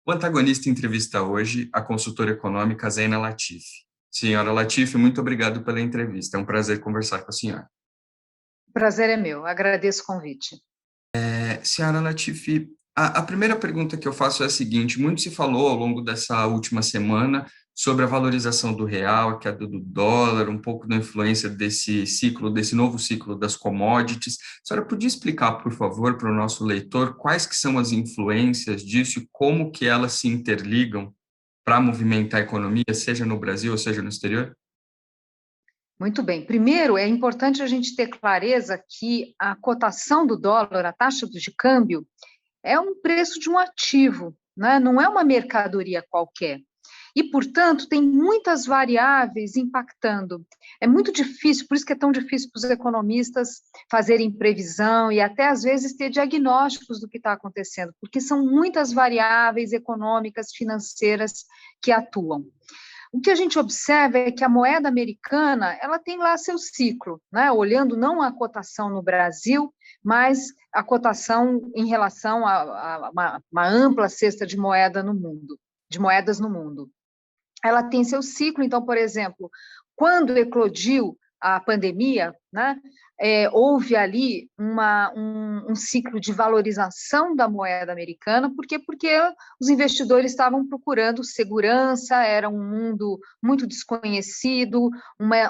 O antagonista entrevista hoje a consultora econômica Zeina Latif. Senhora Latif, muito obrigado pela entrevista. É um prazer conversar com a senhora. Prazer é meu, agradeço o convite. Senhora Latif, a primeira pergunta que eu faço é a seguinte: muito se falou ao longo dessa última semana sobre a valorização do real, a queda do dólar, um pouco da influência desse ciclo, desse novo ciclo das commodities. A senhora podia explicar, por favor, para o nosso leitor quais que são as influências disso e como que elas se interligam para movimentar a economia, seja no Brasil ou seja no exterior? Muito bem. Primeiro, é importante a gente ter clareza que a cotação do dólar, a taxa de câmbio, é um preço de um ativo, né? Não é uma mercadoria qualquer. E, portanto, tem muitas variáveis impactando. É muito difícil, por isso que é tão difícil para os economistas fazerem previsão e até, às vezes, ter diagnósticos do que está acontecendo, porque são muitas variáveis econômicas, financeiras que atuam. O que a gente observa é que a moeda americana, ela tem lá seu ciclo, né? Olhando não a cotação no Brasil, mas a cotação em relação a uma ampla cesta de moeda no mundo, de moedas no mundo. Ela tem seu ciclo, então, por exemplo, quando eclodiu a pandemia, né, houve ali um ciclo de valorização da moeda americana, por quê? Porque os investidores estavam procurando segurança, era um mundo muito desconhecido,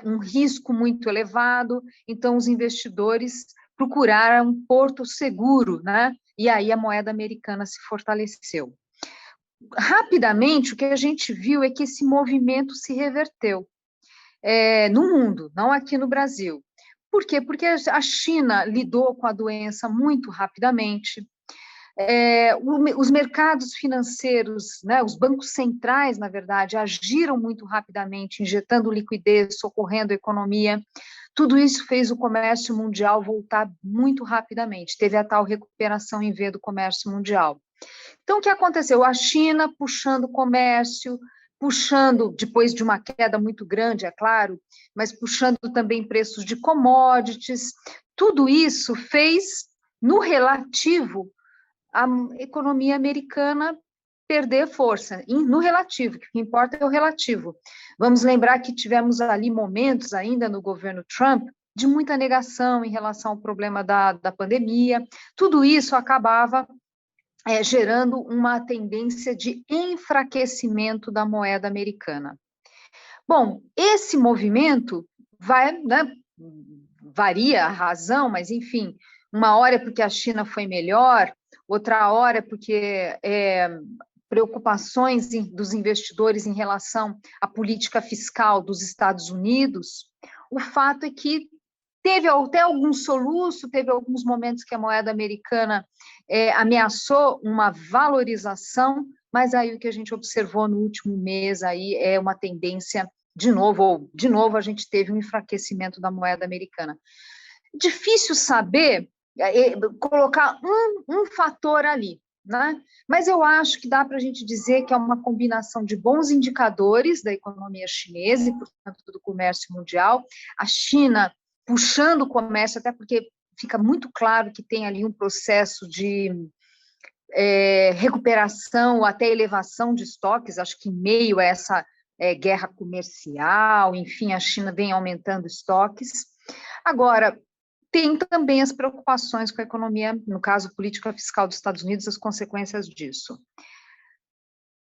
um risco muito elevado, então os investidores procuraram um porto seguro, né, e aí a moeda americana se fortaleceu. Rapidamente, o que a gente viu é que esse movimento se reverteu no mundo, não aqui no Brasil. Por quê? Porque a China lidou com a doença muito rapidamente, os mercados financeiros, né, os bancos centrais, na verdade, agiram muito rapidamente, injetando liquidez, socorrendo a economia. Tudo isso fez o comércio mundial voltar muito rapidamente. Teve a tal recuperação em V do comércio mundial. Então, o que aconteceu? A China puxando o comércio, puxando, depois de uma queda muito grande, é claro, mas puxando também preços de commodities, tudo isso fez, no relativo, a economia americana perder força, no relativo, o que importa é o relativo. Vamos lembrar que tivemos ali momentos ainda no governo Trump de muita negação em relação ao problema da pandemia, tudo isso acabava gerando uma tendência de enfraquecimento da moeda americana. Bom, esse movimento vai, né, varia a razão, mas enfim, uma hora é porque a China foi melhor, outra hora é porque preocupações dos investidores em relação à política fiscal dos Estados Unidos. O fato é que teve até algum soluço, teve alguns momentos que a moeda americana ameaçou uma valorização, mas aí o que a gente observou no último mês aí é uma tendência, de novo a gente teve um enfraquecimento da moeda americana. Difícil saber, colocar um fator ali, né? Mas eu acho que dá para a gente dizer que é uma combinação de bons indicadores da economia chinesa e, portanto, do comércio mundial. A China puxando o comércio, até porque fica muito claro que tem ali um processo de recuperação ou até elevação de estoques, acho que em meio a essa guerra comercial, enfim, a China vem aumentando estoques. Agora, tem também as preocupações com a economia, no caso, política fiscal dos Estados Unidos, as consequências disso.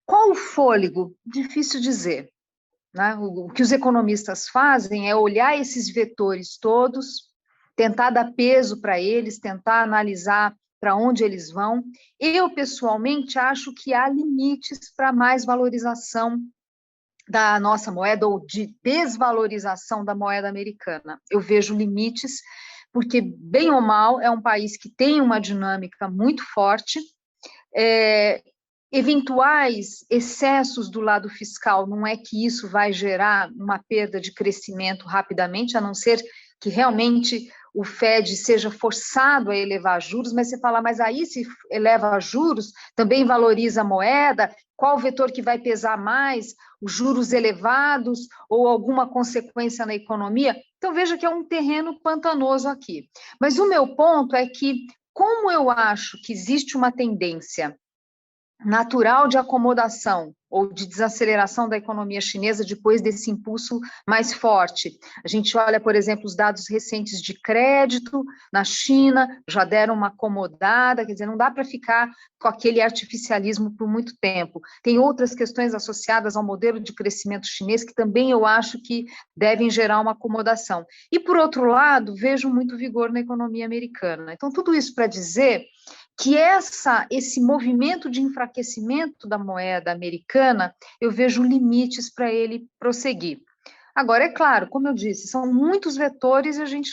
Qual o fôlego? Difícil dizer. Né? O que os economistas fazem é olhar esses vetores todos, tentar dar peso para eles, tentar analisar para onde eles vão. Eu, pessoalmente, acho que há limites para mais valorização da nossa moeda ou de desvalorização da moeda americana. Eu vejo limites, porque, bem ou mal, é um país que tem uma dinâmica muito forte, eventuais excessos do lado fiscal, não é que isso vai gerar uma perda de crescimento rapidamente, a não ser que realmente o Fed seja forçado a elevar juros, mas você fala, mas aí se eleva juros, também valoriza a moeda, qual o vetor que vai pesar mais, os juros elevados ou alguma consequência na economia? Então, veja que é um terreno pantanoso aqui. Mas o meu ponto é que, como eu acho que existe uma tendência natural de acomodação ou de desaceleração da economia chinesa depois desse impulso mais forte. A gente olha, por exemplo, os dados recentes de crédito na China, já deram uma acomodada, quer dizer, não dá para ficar com aquele artificialismo por muito tempo. Tem outras questões associadas ao modelo de crescimento chinês que também eu acho que devem gerar uma acomodação. E, por outro lado, vejo muito vigor na economia americana. Então, tudo isso para dizer que esse movimento de enfraquecimento da moeda americana, eu vejo limites para ele prosseguir. Agora, é claro, como eu disse, são muitos vetores e a gente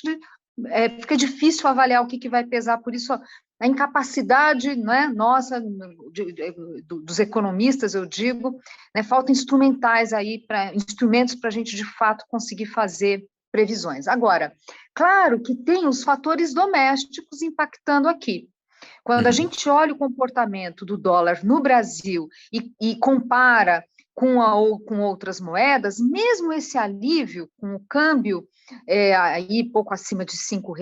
fica difícil avaliar o que vai pesar, por isso a incapacidade, né, nossa, dos economistas, eu digo, né, faltam instrumentais aí, instrumentos para a gente, de fato, conseguir fazer previsões. Agora, claro que tem os fatores domésticos impactando aqui. Quando a gente olha o comportamento do dólar no Brasil e compara com outras moedas, mesmo esse alívio com o câmbio aí pouco acima de R$ 5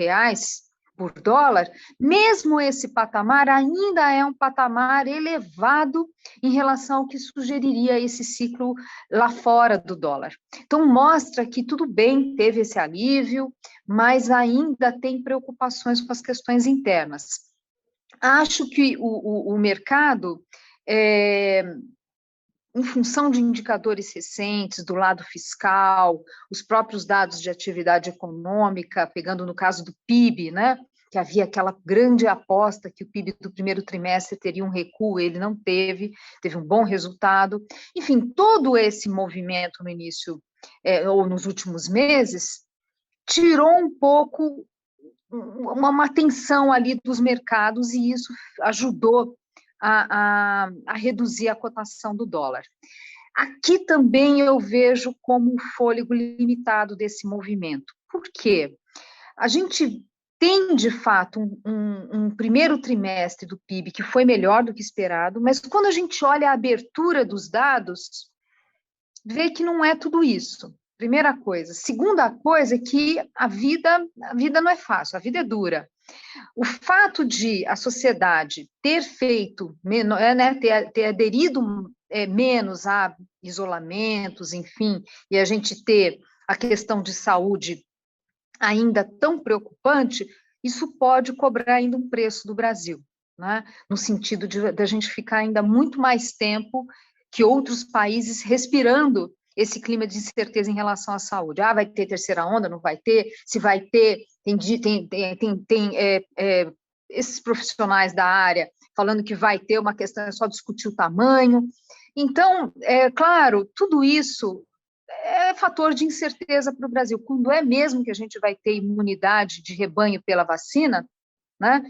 por dólar, mesmo esse patamar ainda é um patamar elevado em relação ao que sugeriria esse ciclo lá fora do dólar. Então, mostra que tudo bem, teve esse alívio, mas ainda tem preocupações com as questões internas. Acho que o mercado, em função de indicadores recentes, do lado fiscal, os próprios dados de atividade econômica, pegando no caso do PIB, né, que havia aquela grande aposta que o PIB do primeiro trimestre teria um recuo, ele não teve um bom resultado. Enfim, todo esse movimento no início, ou nos últimos meses, tirou um pouco uma tensão ali dos mercados e isso ajudou a reduzir a cotação do dólar. Aqui também eu vejo como um fôlego limitado desse movimento. Por quê? A gente tem, de fato, um primeiro trimestre do PIB que foi melhor do que esperado, mas quando a gente olha a abertura dos dados, vê que não é tudo isso. Primeira coisa. Segunda coisa é que a vida não é fácil, a vida é dura. O fato de a sociedade ter feito, né, ter aderido menos a isolamentos, enfim, e a gente ter a questão de saúde ainda tão preocupante, isso pode cobrar ainda um preço do Brasil, né? No sentido de a gente ficar ainda muito mais tempo que outros países respirando esse clima de incerteza em relação à saúde. Vai ter terceira onda, não vai ter? Se vai ter, tem esses profissionais da área falando que vai ter, uma questão é só discutir o tamanho. Então, claro, tudo isso é fator de incerteza para o Brasil. Quando é mesmo que a gente vai ter imunidade de rebanho pela vacina, né?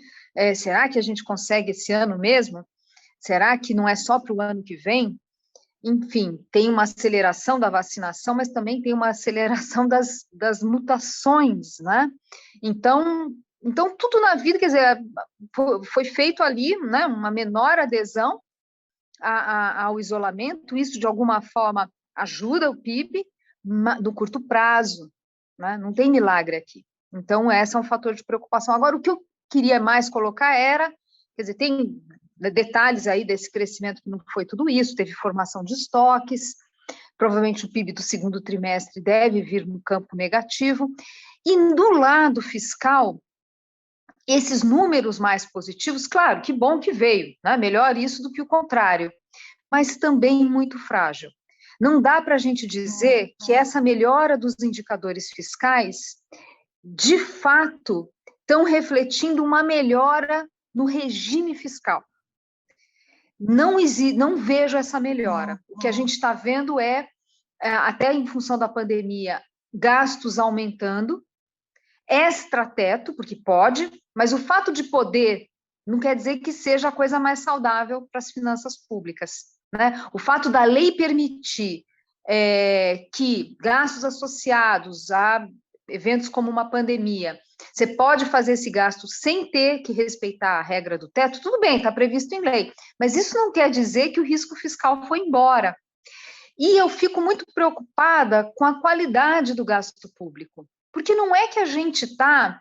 Será que a gente consegue esse ano mesmo? Será que não é só para o ano que vem? Enfim, tem uma aceleração da vacinação, mas também tem uma aceleração das mutações, né? Então, tudo na vida, quer dizer, foi feito ali, né, uma menor adesão ao isolamento, isso de alguma forma ajuda o PIB no curto prazo, né? Não tem milagre aqui. Então, esse é um fator de preocupação. Agora, o que eu queria mais colocar era, quer dizer, tem detalhes aí desse crescimento que não foi tudo isso, teve formação de estoques, provavelmente o PIB do segundo trimestre deve vir no campo negativo, e do lado fiscal, esses números mais positivos, claro, que bom que veio, né? Melhor isso do que o contrário, mas também muito frágil. Não dá para a gente dizer que essa melhora dos indicadores fiscais, de fato, estão refletindo uma melhora no regime fiscal. Não vejo essa melhora. O que a gente está vendo até em função da pandemia, gastos aumentando, extrateto, porque pode, mas o fato de poder não quer dizer que seja a coisa mais saudável para as finanças públicas, né? O fato da lei permitir que gastos associados a eventos como uma pandemia, você pode fazer esse gasto sem ter que respeitar a regra do teto, tudo bem, está previsto em lei, mas isso não quer dizer que o risco fiscal foi embora. E eu fico muito preocupada com a qualidade do gasto público, porque não é que a gente está,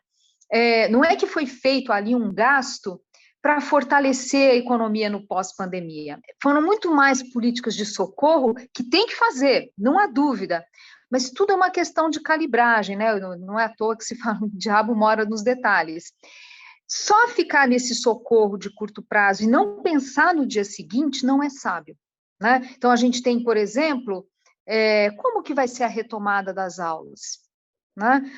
não é que foi feito ali um gasto para fortalecer a economia no pós-pandemia. Foram muito mais políticas de socorro que tem que fazer, não há dúvida, mas tudo é uma questão de calibragem, né? Não é à toa que se fala, o diabo mora nos detalhes. Só ficar nesse socorro de curto prazo e não pensar no dia seguinte não é sábio, né? Então, a gente tem, por exemplo, como que vai ser a retomada das aulas? Né?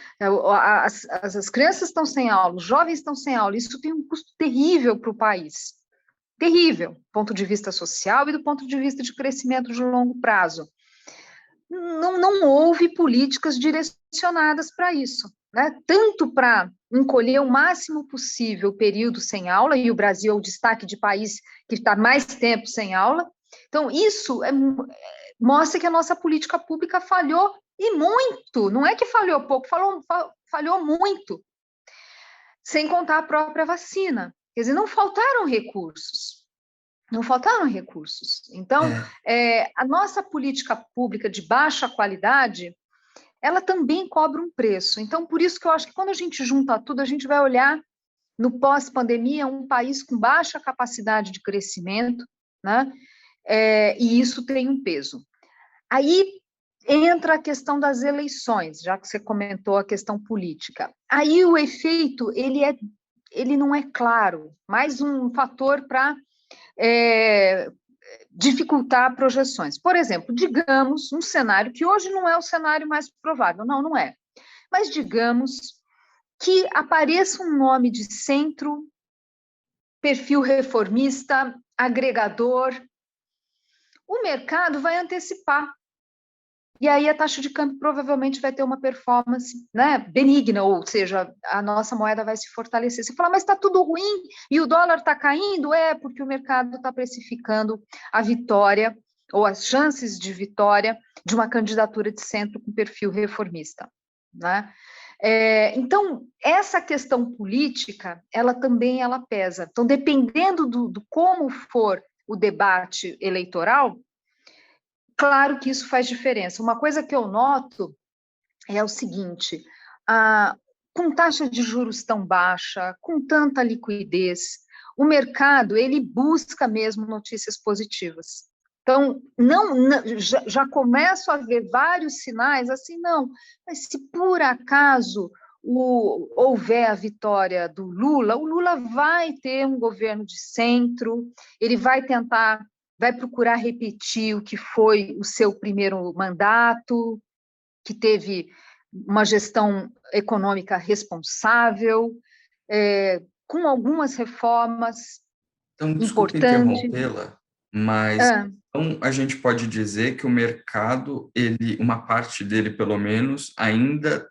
As crianças estão sem aula, os jovens estão sem aula, isso tem um custo terrível para o país, terrível, do ponto de vista social e do ponto de vista de crescimento de longo prazo. Não houve políticas direcionadas para isso, né? Tanto para encolher o máximo possível o período sem aula, e o Brasil é o destaque de país que está mais tempo sem aula. Então, isso mostra que a nossa política pública falhou, e muito, não é que falhou pouco, falhou muito, sem contar a própria vacina. Quer dizer, não faltaram recursos. Então, a nossa política pública de baixa qualidade, ela também cobra um preço. Então, por isso que eu acho que quando a gente junta tudo, a gente vai olhar no pós-pandemia um país com baixa capacidade de crescimento, né? E isso tem um peso. Aí entra a questão das eleições, já que você comentou a questão política. Aí o efeito, ele não é claro, mais um fator para dificultar projeções. Por exemplo, digamos um cenário que hoje não é o cenário mais provável, não é, mas digamos que apareça um nome de centro, perfil reformista, agregador, o mercado vai antecipar. E aí a taxa de câmbio provavelmente vai ter uma performance, né, benigna, ou seja, a nossa moeda vai se fortalecer. Você fala, mas está tudo ruim e o dólar está caindo? Porque o mercado está precificando a vitória ou as chances de vitória de uma candidatura de centro com perfil reformista, né? Então, essa questão política, ela também pesa. Então, dependendo do como for o debate eleitoral, claro que isso faz diferença. Uma coisa que eu noto é o seguinte, com taxa de juros tão baixa, com tanta liquidez, o mercado, ele busca mesmo notícias positivas. Então, já começo a ver vários sinais, assim, mas se por acaso houver a vitória do Lula, o Lula vai ter um governo de centro, ele vai procurar repetir o que foi o seu primeiro mandato, que teve uma gestão econômica responsável, com algumas reformas então, desculpe importantes. interrompê-la, mas então a gente pode dizer que o mercado, uma parte dele, pelo menos, ainda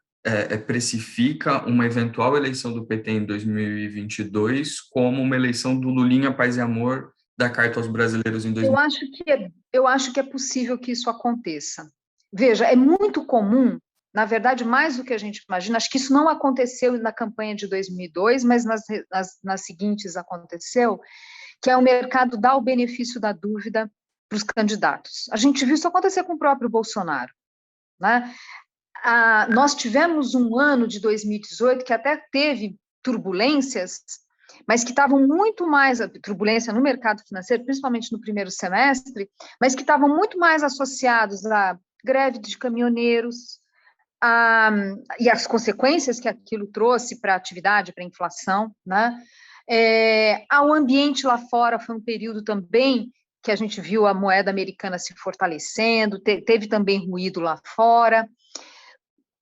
precifica uma eventual eleição do PT em 2022 como uma eleição do Lulinha Paz e Amor da Carta aos Brasileiros em 2022. Eu acho que é possível que isso aconteça. Veja, é muito comum, na verdade, mais do que a gente imagina, acho que isso não aconteceu na campanha de 2002, mas nas seguintes aconteceu, que é o mercado dar o benefício da dúvida para os candidatos. A gente viu isso acontecer com o próprio Bolsonaro, né? Nós tivemos um ano de 2018 que até teve turbulências, mas que estavam muito mais, turbulência no mercado financeiro, principalmente no primeiro semestre, mas que estavam muito mais associados à greve de caminhoneiros, e as consequências que aquilo trouxe para a atividade, para a inflação, né? Ao ambiente lá fora, foi um período também que a gente viu a moeda americana se fortalecendo, teve também ruído lá fora.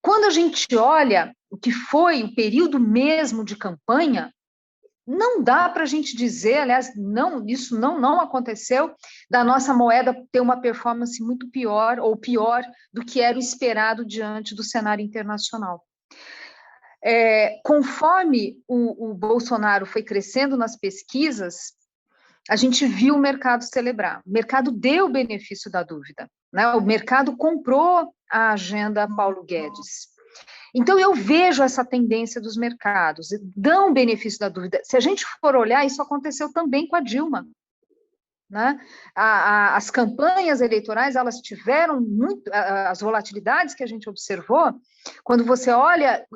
Quando a gente olha o que foi o período mesmo de campanha, não dá para a gente dizer, aliás, isso não aconteceu, da nossa moeda ter uma performance muito pior, ou pior, do que era o esperado diante do cenário internacional. Conforme o Bolsonaro foi crescendo nas pesquisas, a gente viu o mercado celebrar. O mercado deu o benefício da dúvida, né? O mercado comprou a agenda Paulo Guedes. Então, eu vejo essa tendência dos mercados, dão o benefício da dúvida. Se a gente for olhar, isso aconteceu também com a Dilma. né? As campanhas eleitorais, elas tiveram muito, as volatilidades que a gente observou, quando você olha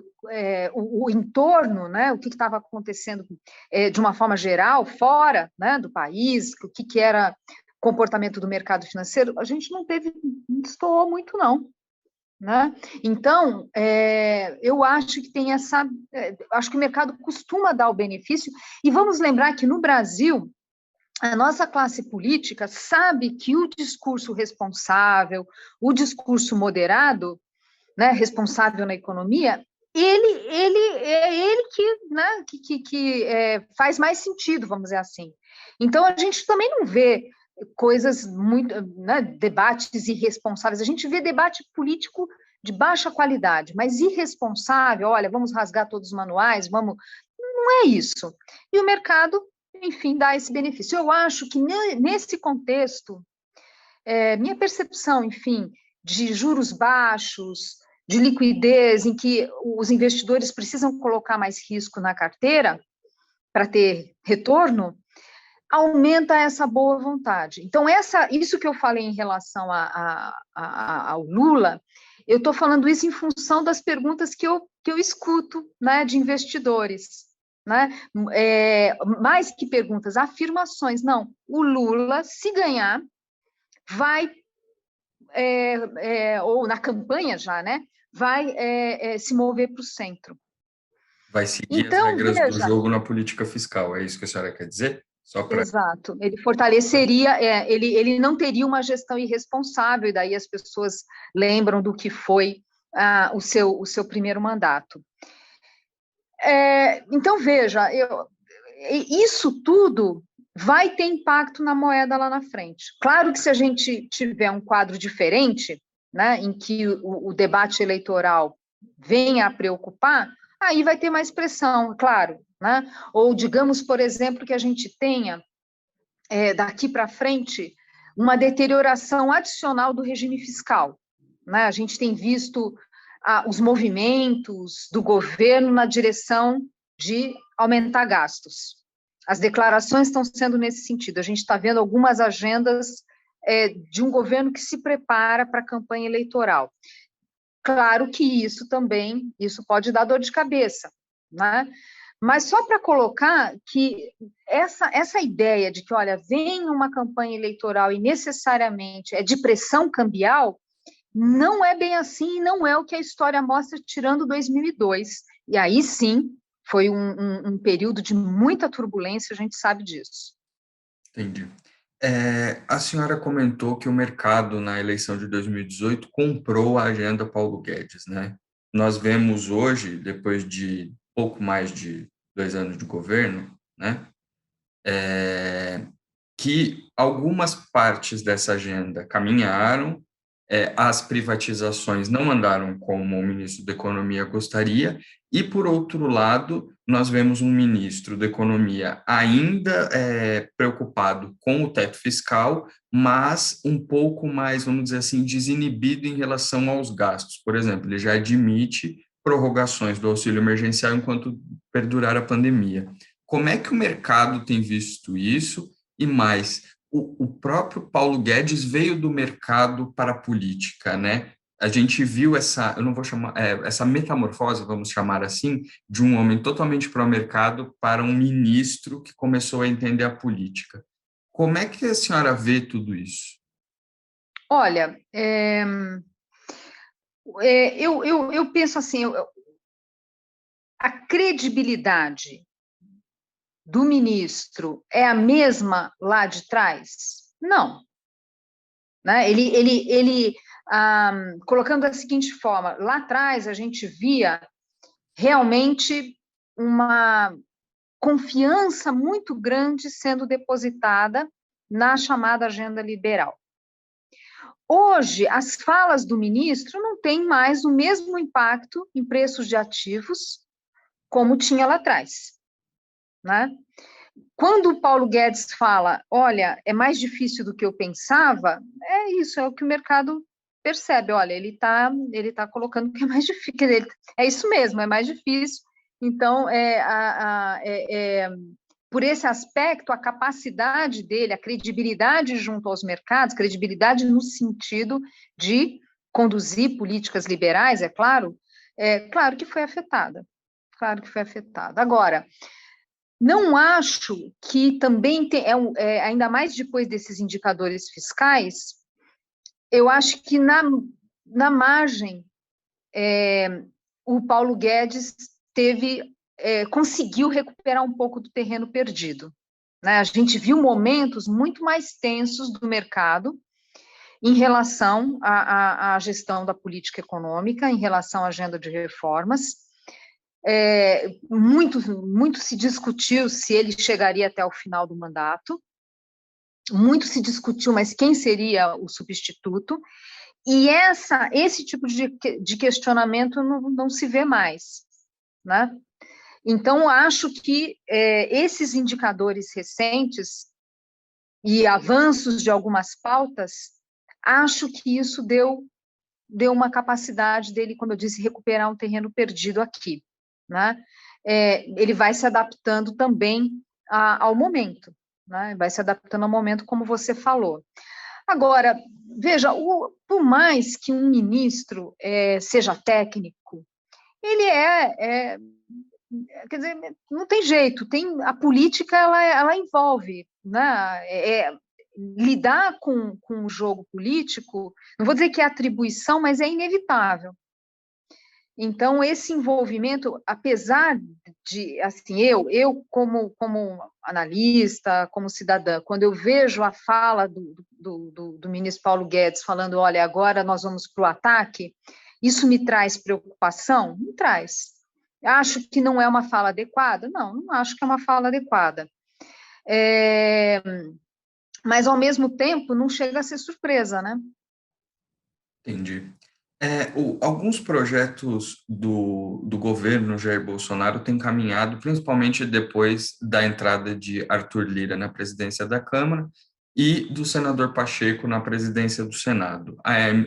o entorno, né, o que estava acontecendo de uma forma geral, fora, né, do país, o que era comportamento do mercado financeiro, a gente não destoou muito, não. Né? Então, eu acho que tem acho que o mercado costuma dar o benefício, e vamos lembrar que no Brasil, a nossa classe política sabe que o discurso responsável, o discurso moderado, né, responsável na economia, ele que, né, que faz mais sentido, vamos dizer assim. Então, a gente também não vê coisas muito, né, debates irresponsáveis, a gente vê debate político de baixa qualidade, mas irresponsável, olha, vamos rasgar todos os manuais, vamos... Não é isso. E o mercado, enfim, dá esse benefício. Eu acho que nesse contexto, minha percepção, enfim, de juros baixos, de liquidez, em que os investidores precisam colocar mais risco na carteira para ter retorno, aumenta essa boa vontade. Então, isso que eu falei em relação ao Lula, eu estou falando isso em função das perguntas que eu escuto, né, de investidores. Né? Mais que perguntas, afirmações. Não, o Lula, se ganhar, vai, ou na campanha já, né, vai se mover para o centro. Vai seguir as Então, regras do veja, jogo na política fiscal, é isso que a senhora quer dizer? Só para... exato, ele fortaleceria, ele não teria uma gestão irresponsável, e daí as pessoas lembram do que foi o seu primeiro mandato. Então, veja, isso tudo vai ter impacto na moeda lá na frente. Claro que se a gente tiver um quadro diferente, né, em que o debate eleitoral venha a preocupar, aí vai ter mais pressão, claro. Né? Ou digamos, por exemplo, que a gente tenha, daqui para frente, uma deterioração adicional do regime fiscal. Né? A gente tem visto os movimentos do governo na direção de aumentar gastos. As declarações estão sendo nesse sentido. A gente está vendo algumas agendas de um governo que se prepara para a campanha eleitoral. Claro que isso pode dar dor de cabeça, né? Mas só para colocar que essa ideia de que, olha, vem uma campanha eleitoral e necessariamente é de pressão cambial, não é bem assim, e não é o que a história mostra, tirando 2002. E aí sim, foi um período de muita turbulência, a gente sabe disso. Entendi. A senhora comentou que o mercado, na eleição de 2018, comprou a agenda Paulo Guedes, né? Nós vemos hoje, depois de pouco mais de 2 anos de governo, né, que algumas partes dessa agenda caminharam, as privatizações não andaram como o ministro da Economia gostaria, e, por outro lado, nós vemos um ministro da Economia ainda preocupado com o teto fiscal, mas um pouco mais, vamos dizer assim, desinibido em relação aos gastos. Por exemplo, ele já admite prorrogações do auxílio emergencial enquanto perdurar a pandemia. Como é que o mercado tem visto isso? E mais, o próprio Paulo Guedes veio do mercado para a política, né? A gente viu eu não vou chamar, essa metamorfose, vamos chamar assim, de um homem totalmente pró-mercado para um ministro que começou a entender a política. Como é que a senhora vê tudo isso? Olha, eu penso assim, a credibilidade do ministro é a mesma lá de trás? Não. Né? Colocando da seguinte forma, lá atrás a gente via realmente uma confiança muito grande sendo depositada na chamada agenda liberal. Hoje, as falas do ministro não têm mais o mesmo impacto em preços de ativos como tinha lá atrás. Né? Quando o Paulo Guedes fala, olha, é mais difícil do que eu pensava, é isso, é o que o mercado percebe, olha, ele tá colocando que é mais difícil, é isso mesmo, é mais difícil, então por esse aspecto, a capacidade dele, a credibilidade junto aos mercados, credibilidade no sentido de conduzir políticas liberais, claro que foi afetada. Claro que foi afetada. Agora, não acho que também tem, ainda mais depois desses indicadores fiscais, eu acho que na margem o Paulo Guedes conseguiu recuperar um pouco do terreno perdido, né? A gente viu momentos muito mais tensos do mercado em relação à gestão da política econômica, em relação à agenda de reformas. Muito se discutiu se ele chegaria até o final do mandato, muito se discutiu, mas quem seria o substituto, e esse tipo de questionamento não se vê mais, né? Então, acho que esses indicadores recentes e avanços de algumas pautas, acho que isso deu uma capacidade dele, como eu disse, recuperar um terreno perdido aqui, né? Ele vai se adaptando também ao momento, né? Vai se adaptando ao momento, como você falou. Agora, veja, por mais que um ministro seja técnico, ele quer dizer, não tem jeito, a política, ela envolve, né? Lidar com o jogo político, não vou dizer que é atribuição, mas é inevitável. Então, esse envolvimento, apesar de, assim, eu como analista, como cidadã, quando eu vejo a fala do ministro Paulo Guedes falando, olha, agora nós vamos para o ataque, isso me traz preocupação? Me traz. Acho que não é uma fala adequada? Não acho que é uma fala adequada. Mas, ao mesmo tempo, não chega a ser surpresa, né? Entendi. Alguns projetos do governo Jair Bolsonaro têm caminhado, principalmente depois da entrada de Arthur Lira na presidência da Câmara e do senador Pacheco na presidência do Senado.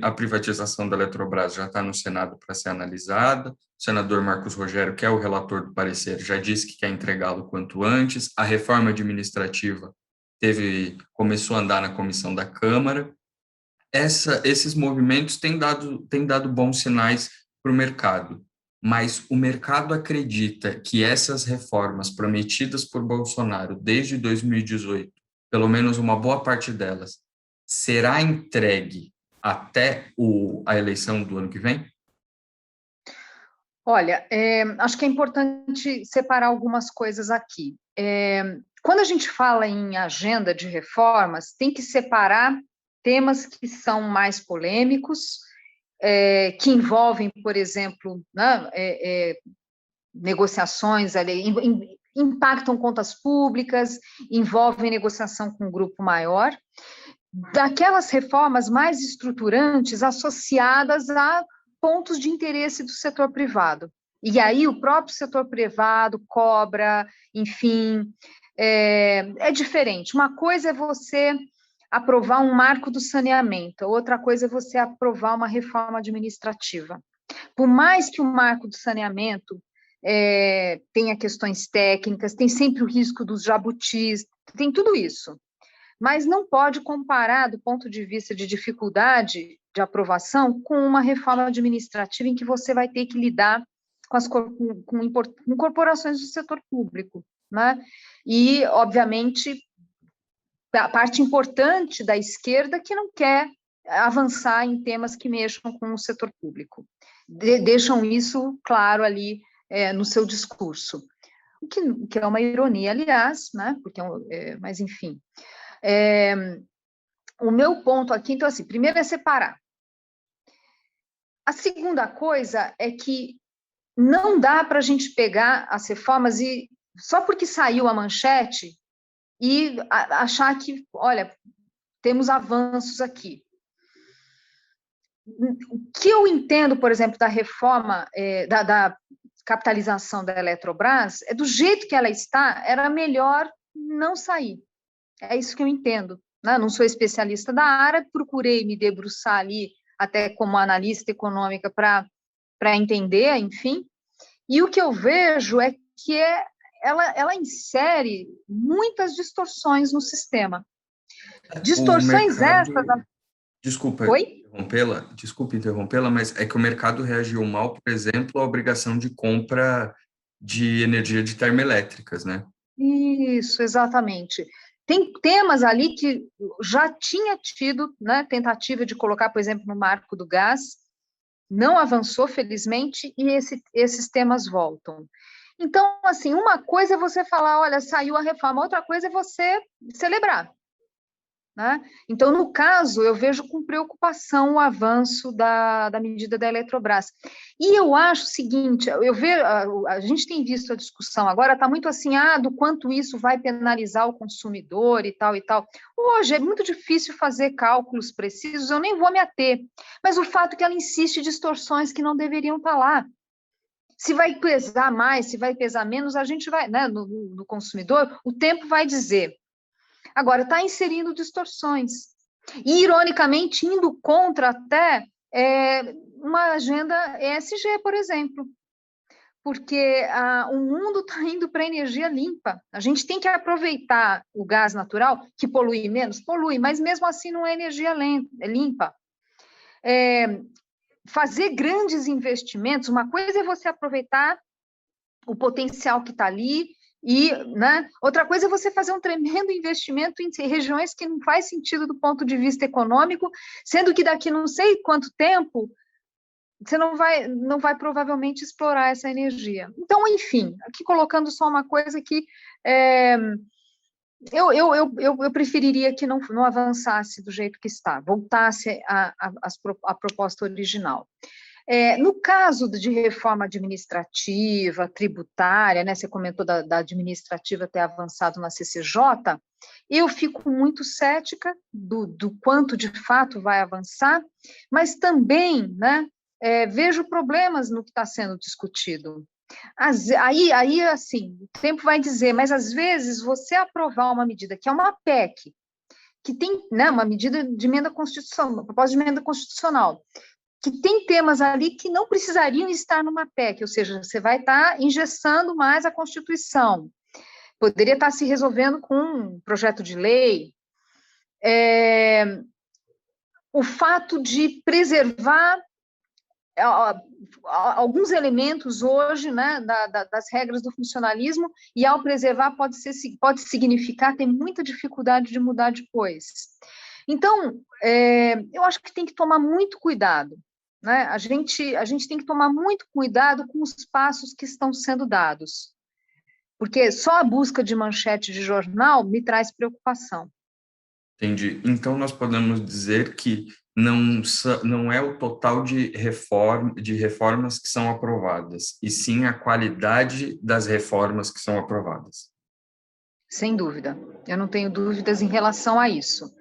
A privatização da Eletrobras já está no Senado para ser analisada. O senador Marcos Rogério, que é o relator do parecer, já disse que quer entregá-lo quanto antes. A reforma administrativa começou a andar na comissão da Câmara. Esses movimentos têm dado bons sinais para o mercado, mas o mercado acredita que essas reformas prometidas por Bolsonaro desde 2018, pelo menos uma boa parte delas, será entregue até a eleição do ano que vem? Olha, acho que é importante separar algumas coisas aqui. Quando a gente fala em agenda de reformas, tem que separar temas que são mais polêmicos, que envolvem, por exemplo, né, negociações, impactam contas públicas, envolvem negociação com um grupo maior, daquelas reformas mais estruturantes associadas a pontos de interesse do setor privado. E aí o próprio setor privado cobra, enfim, é diferente. Uma coisa é você aprovar um marco do saneamento, outra coisa é você aprovar uma reforma administrativa. Por mais que o marco do saneamento tenha questões técnicas, tem sempre o risco dos jabutis, tem tudo isso, mas não pode comparar, do ponto de vista de dificuldade de aprovação, com uma reforma administrativa em que você vai ter que lidar com corporações do setor público, né? E, obviamente, a parte importante da esquerda que não quer avançar em temas que mexam com o setor público. Deixam isso claro ali no seu discurso, o que é uma ironia, aliás, né? Porque mas, enfim. O meu ponto aqui, então, assim, primeiro é separar. A segunda coisa é que não dá para a gente pegar as reformas e, só porque saiu a manchete, e achar que, olha, temos avanços aqui. O que eu entendo, por exemplo, da reforma, da capitalização da Eletrobras, do jeito que ela está, era melhor não sair. É isso que eu entendo. Né? Não sou especialista da área, procurei me debruçar ali, até como analista econômica, para entender, enfim. E o que eu vejo é que ela insere muitas distorções no sistema. O Distorções essas... mercado, desculpa Oi? desculpa interrompê-la, mas é que o mercado reagiu mal, por exemplo, à obrigação de compra de energia de termoelétricas, né? Isso, exatamente. Tem temas ali que já tinha tido, né, tentativa de colocar, por exemplo, no marco do gás, não avançou, felizmente, e esses temas voltam. Então, assim, uma coisa é você falar, olha, saiu a reforma, outra coisa é você celebrar. Né? Então, no caso, eu vejo com preocupação o avanço da medida da Eletrobras. E eu acho o seguinte, a gente tem visto a discussão agora, está muito assim, do quanto isso vai penalizar o consumidor e tal e tal. Hoje é muito difícil fazer cálculos precisos, eu nem vou me ater, mas o fato é que ela insiste em distorções que não deveriam estar lá. Se vai pesar mais, se vai pesar menos, a gente vai, né, no consumidor, o tempo vai dizer. Agora, está inserindo distorções. E, ironicamente, indo contra até uma agenda ESG, por exemplo. Porque o mundo está indo para energia limpa. A gente tem que aproveitar o gás natural, que polui menos, polui, mas mesmo assim não é energia limpa. Fazer grandes investimentos, uma coisa é você aproveitar o potencial que está ali, né? Outra coisa é você fazer um tremendo investimento em regiões que não faz sentido do ponto de vista econômico, sendo que daqui não sei quanto tempo você não vai provavelmente explorar essa energia. Então, enfim, aqui colocando só uma coisa que eu preferiria que não avançasse do jeito que está, voltasse a proposta original. No caso de reforma administrativa, tributária, né, você comentou da administrativa ter avançado na CCJ, eu fico muito cética do quanto de fato vai avançar, mas também, né, vejo problemas no que está sendo discutido. Aí, assim, o tempo vai dizer, mas às vezes você aprovar uma medida que é uma PEC, que tem, né, uma medida de emenda constitucional, uma proposta de emenda constitucional, que tem temas ali que não precisariam estar numa PEC, ou seja, você vai estar engessando mais a Constituição. Poderia estar se resolvendo com um projeto de lei. O fato de preservar alguns elementos hoje, né, das regras do funcionalismo, e ao preservar pode significar ter muita dificuldade de mudar depois. Então, eu acho que tem que tomar muito cuidado. Né? A gente tem que tomar muito cuidado com os passos que estão sendo dados, porque só a busca de manchete de jornal me traz preocupação. Entendi. Então, nós podemos dizer que não é o total de reformas que são aprovadas, e sim a qualidade das reformas que são aprovadas. Sem dúvida. Eu não tenho dúvidas em relação a isso.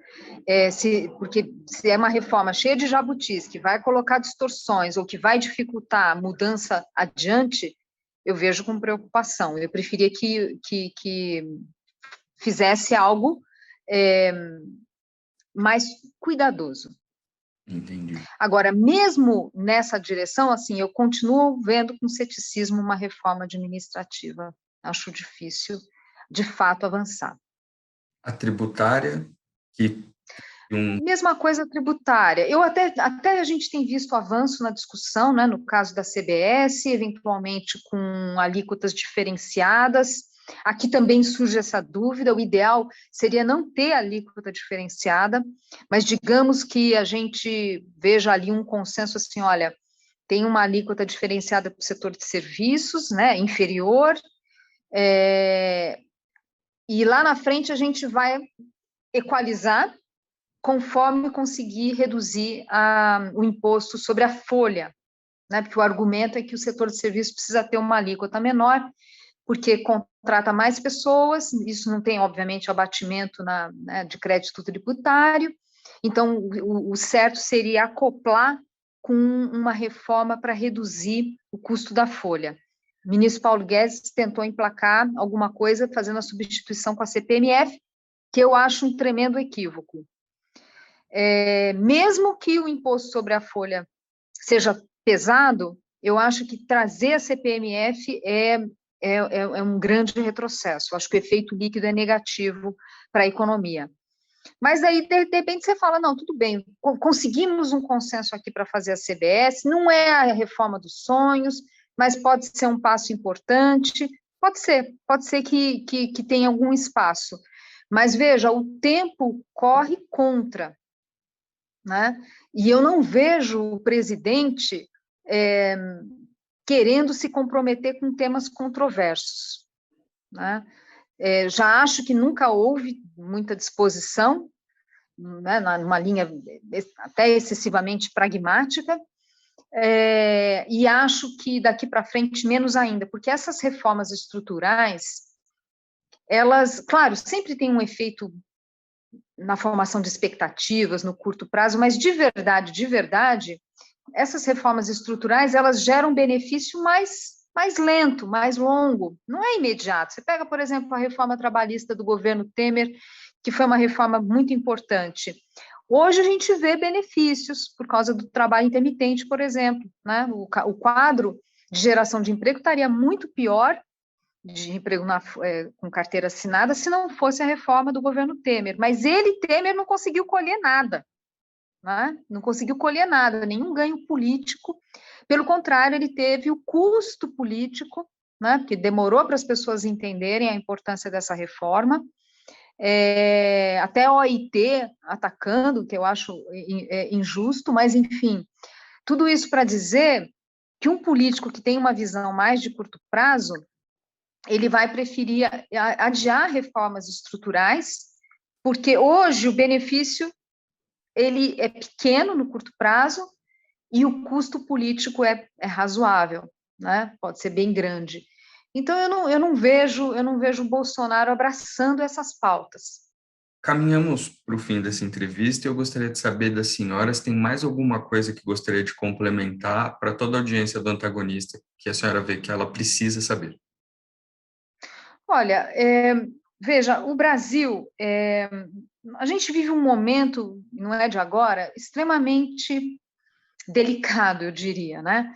Porque se é uma reforma cheia de jabutis, que vai colocar distorções ou que vai dificultar a mudança adiante, eu vejo com preocupação. Eu preferia que fizesse algo mais cuidadoso. Entendi. Agora, mesmo nessa direção, assim, eu continuo vendo com ceticismo uma reforma administrativa. Acho difícil, de fato, avançar. A tributária, que Mesma coisa tributária. Até a gente tem visto avanço na discussão, né, no caso da CBS, eventualmente com alíquotas diferenciadas. Aqui também surge essa dúvida. O ideal seria não ter alíquota diferenciada, mas digamos que a gente veja ali um consenso assim, olha, tem uma alíquota diferenciada para o setor de serviços, né, inferior, e lá na frente a gente vai equalizar conforme conseguir reduzir o imposto sobre a folha, né? Porque o argumento é que o setor de serviços precisa ter uma alíquota menor, porque contrata mais pessoas, isso não tem, obviamente, abatimento né, de crédito tributário, então o certo seria acoplar com uma reforma para reduzir o custo da folha. O ministro Paulo Guedes tentou emplacar alguma coisa fazendo a substituição com a CPMF, que eu acho um tremendo equívoco. Mesmo que o imposto sobre a folha seja pesado, eu acho que trazer a CPMF é um grande retrocesso. Eu acho que o efeito líquido é negativo para a economia. Mas aí, de repente, você fala, não, tudo bem, conseguimos um consenso aqui para fazer a CBS, não é a reforma dos sonhos, mas pode ser um passo importante, pode ser que tenha algum espaço. Mas, veja, o tempo corre contra, né? E eu não vejo o presidente querendo se comprometer com temas controversos, né? Já acho que nunca houve muita disposição, né, numa linha até excessivamente pragmática, e acho que daqui para frente menos ainda, porque essas reformas estruturais, elas, claro, sempre tem um efeito na formação de expectativas no curto prazo, mas de verdade, essas reformas estruturais, elas geram benefício mais lento, mais longo, não é imediato. Você pega, por exemplo, a reforma trabalhista do governo Temer, que foi uma reforma muito importante. Hoje a gente vê benefícios por causa do trabalho intermitente, por exemplo, né? O quadro de geração de emprego estaria muito pior, de emprego com carteira assinada, se não fosse a reforma do governo Temer. Mas Temer, não conseguiu colher nada, né? Não conseguiu colher nada, nenhum ganho político. Pelo contrário, ele teve o custo político, né? Porque demorou para as pessoas entenderem a importância dessa reforma. Até a OIT atacando, que eu acho injusto, mas, enfim, tudo isso para dizer que um político que tem uma visão mais de curto prazo, ele vai preferir adiar reformas estruturais, porque hoje o benefício ele é pequeno no curto prazo e o custo político é razoável, né? Pode ser bem grande. Então, eu não vejo o Bolsonaro abraçando essas pautas. Caminhamos para o fim dessa entrevista e eu gostaria de saber das senhoras, tem mais alguma coisa que gostaria de complementar para toda a audiência do antagonista, que a senhora vê que ela precisa saber? Olha, veja, o Brasil, a gente vive um momento, não é de agora, extremamente delicado, eu diria, né?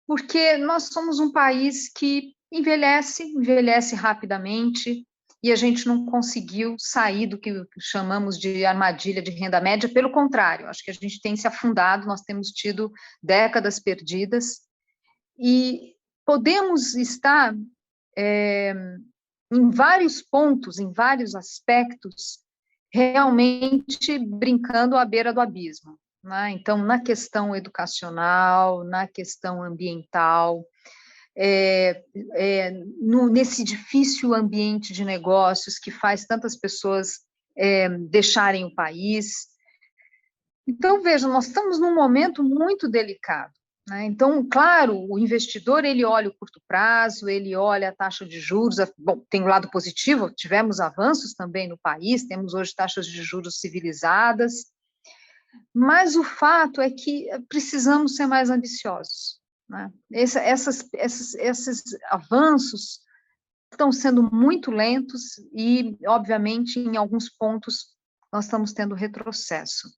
Porque nós somos um país que envelhece rapidamente, e a gente não conseguiu sair do que chamamos de armadilha de renda média, pelo contrário, acho que a gente tem se afundado, nós temos tido décadas perdidas, e podemos estar em vários pontos, em vários aspectos, realmente brincando à beira do abismo, né? Então, na questão educacional, na questão ambiental, nesse difícil ambiente de negócios que faz tantas pessoas deixarem o país. Então, veja, nós estamos num momento muito delicado, né? Então, claro, o investidor, ele olha o curto prazo, ele olha a taxa de juros, bom, tem o lado positivo, tivemos avanços também no país, temos hoje taxas de juros civilizadas, mas o fato é que precisamos ser mais ambiciosos, né? Esses avanços estão sendo muito lentos e, obviamente, em alguns pontos nós estamos tendo retrocesso.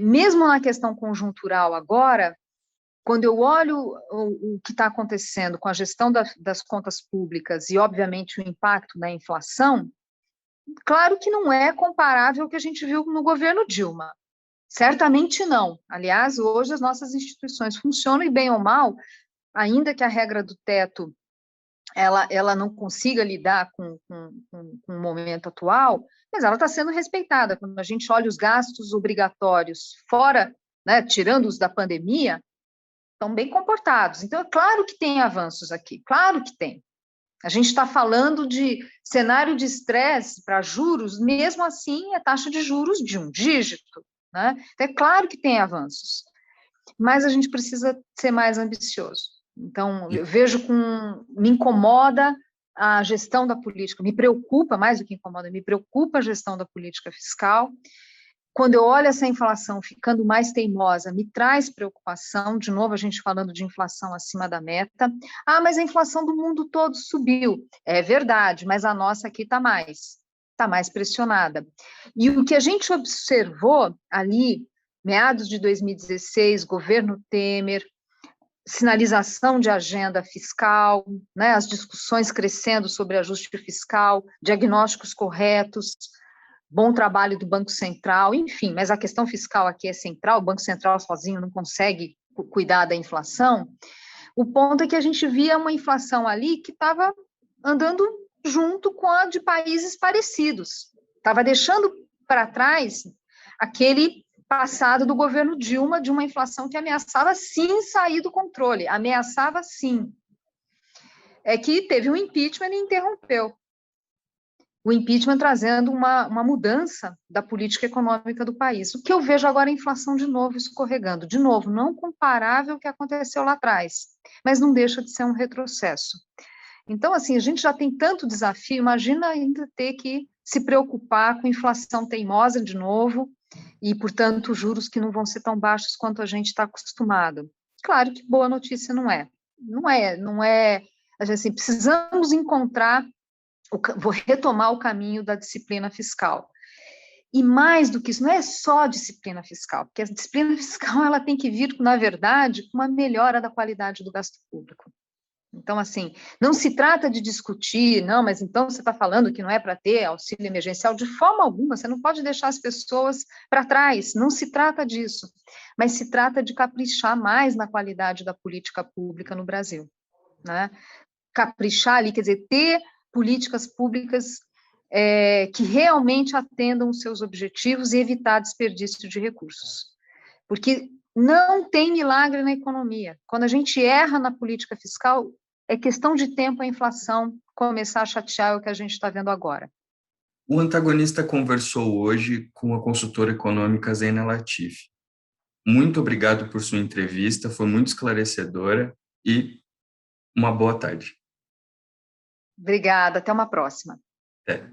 Mesmo na questão conjuntural agora, quando eu olho o que está acontecendo com a gestão das contas públicas e, obviamente, o impacto da inflação, claro que não é comparável ao que a gente viu no governo Dilma. Certamente não. Aliás, hoje as nossas instituições funcionam e, bem ou mal, ainda que a regra do teto ela não consiga lidar com o momento atual, mas ela está sendo respeitada. Quando a gente olha os gastos obrigatórios fora, né, tirando os da pandemia, estão bem comportados. Então, é claro que tem avanços aqui, claro que tem. A gente está falando de cenário de estresse para juros, mesmo assim, é taxa de juros de um dígito, né? Então, é claro que tem avanços, mas a gente precisa ser mais ambicioso. Então, eu vejo me incomoda a gestão da política, me preocupa, mais do que incomoda, me preocupa a gestão da política fiscal. Quando eu olho essa inflação ficando mais teimosa, me traz preocupação, de novo a gente falando de inflação acima da meta. Ah, mas a inflação do mundo todo subiu. É verdade, mas a nossa aqui está mais pressionada. E o que a gente observou ali, meados de 2016, governo Temer, sinalização de agenda fiscal, né, as discussões crescendo sobre ajuste fiscal, diagnósticos corretos, bom trabalho do Banco Central, enfim, mas a questão fiscal aqui é central, o Banco Central sozinho não consegue cuidar da inflação. O ponto é que a gente via uma inflação ali que estava andando junto com a de países parecidos, estava deixando para trás aquele passado do governo Dilma, de uma inflação que ameaçava sim sair do controle, ameaçava sim. É que teve um impeachment e interrompeu. O impeachment trazendo uma mudança da política econômica do país. O que eu vejo agora é a inflação de novo escorregando, de novo, não comparável ao que aconteceu lá atrás, mas não deixa de ser um retrocesso. Então, assim, a gente já tem tanto desafio, imagina ainda ter que se preocupar com inflação teimosa de novo, e, portanto, juros que não vão ser tão baixos quanto a gente está acostumado. Claro que boa notícia não é. Não é, assim, precisamos encontrar, vou retomar o caminho da disciplina fiscal. E mais do que isso, não é só disciplina fiscal, porque a disciplina fiscal ela tem que vir, na verdade, com uma melhora da qualidade do gasto público. Então, assim, não se trata de discutir, não, mas então você está falando que não é para ter auxílio emergencial, de forma alguma, você não pode deixar as pessoas para trás, não se trata disso, mas se trata de caprichar mais na qualidade da política pública no Brasil, né? Caprichar ali, quer dizer, ter políticas públicas que realmente atendam os seus objetivos e evitar desperdício de recursos, porque não tem milagre na economia. Quando a gente erra na política fiscal, é questão de tempo a inflação começar a chatear, é o que a gente está vendo agora. O antagonista conversou hoje com a consultora econômica Zeina Latif. Muito obrigado por sua entrevista, foi muito esclarecedora e uma boa tarde. Obrigada, até uma próxima. Até.